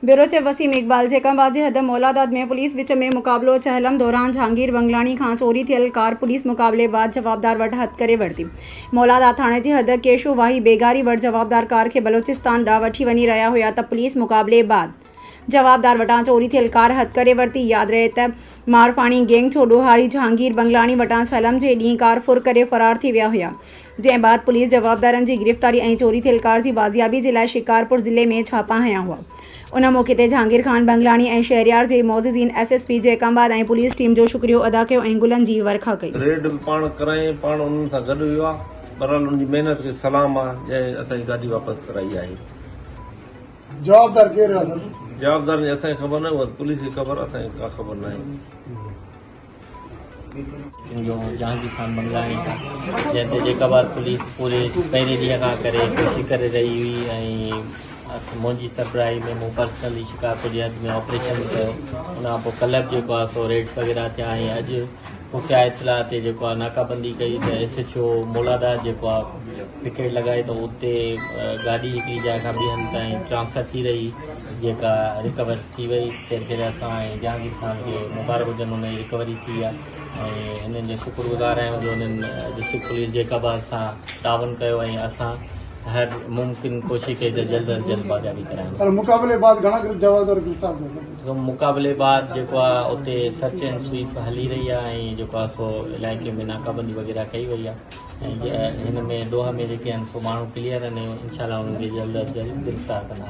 Bureau chief Waseem Iqbal जैकंबाद जे हद मौलादाद में police विच में मुकाबलो चहलम दौरान जहांगीर बंगलानी खां चोरी थियल कार पुलिस मुकाबले बाद जवाबदार वटि हथ करे वरिती। मौलादाद थाणे जे हद केशू वाही बेगारी वटि जवाबदार कार खे बलोचिस्तान ॾांहुं वठी वञी रहिया हुया त पुलिस मुकाबले बाद जवाबदार वटां चोरी थियल कार हथ करे वरिती। यादि रहे त मारफाणी गैंग छो ॾोहारी जहांगीर बंगलानी वटां छलम जे ॾींहुं कार फुर करे फरार थी विया हुया, जंहिं बाद पुलिस जवाबदारनि जी गिरफ़्तारी ऐं चोरी थियल कार जी बाज़ियाबी जे लाइ शिकारपुर ज़िले में छापा हया हुआ। उन मौक़े ते जहांगीर ख़ान बंगलानी ऐं शहरयार जे मौज़िज़ीन एसएसपी जैकंबाद ऐं पुलिस टीम जो शुक्रियो अदा कयो ऐं गुलनि जी वर्खा कई। रेड पाण कराए पाण उन्हनि सां गॾु वियो आहे, बहरहाल उनजी महिनत खे सलाम आहे जंहिं असांजी गाॾी वापसि कराई आहे। जवाबदार केरु आहे? जवाबदार असांखे ख़बर न, उहा पुलिस खे ख़बर, असांखे का ख़बर न आहे। जहांगीर खान बंगलानी जैसे जैकंबाद पुलिस पूरे पहिरें ॾींहं खां करे कोशिशि करे रही हुई ऐं मुंहिंजी सरबराही में मूं पर्सनली शिकारपुर जे हद में ऑपरेशन कयो। उनखां पोइ कल्ह जेको आहे सो रेड्स वग़ैरह थिया ऐं अॼु पुठियां इतलाह ते जेको आहे नाकाबंदी कई त SHO मौलादाद जेको आहे पिकेट लॻाए त उते गाॾी हिकिड़ी जाइ खां ॿिए हंधि ताईं ट्रांसफर थी रही जेका रिकवर थी वई। तंहिंखे असां जहांगीर ख़ान खे मुबारक हुजनि, हुनजी रिकवरी थी आहे ऐं हिननि जो शुक्रगुज़ार आहियूं जो हुननि डिस्ट्रिक्ट पुलिस जैकंबाद सां तावन कयो ऐं असां हर मुमकिन कोशिश कई त जल्द अज जल्द बाज़ियाबी करायूं। सर मुकाबले बाद घणा जवाबदार गिरफ़्तार थिया? सो मुकाबले बाद जेको आहे उते सर्च एंड स्वीप हली रही आहे ऐं जेको आहे सो इलाइक़े में नाकाबंदी वग़ैरह कई वई आहे ऐं हिन में ॾोह में जेके आहिनि सो माण्हू क्लियर आहिनि, इंशाल्लाह उन्हनि खे जल्द अज जल्द गिरफ़्तार कंदा।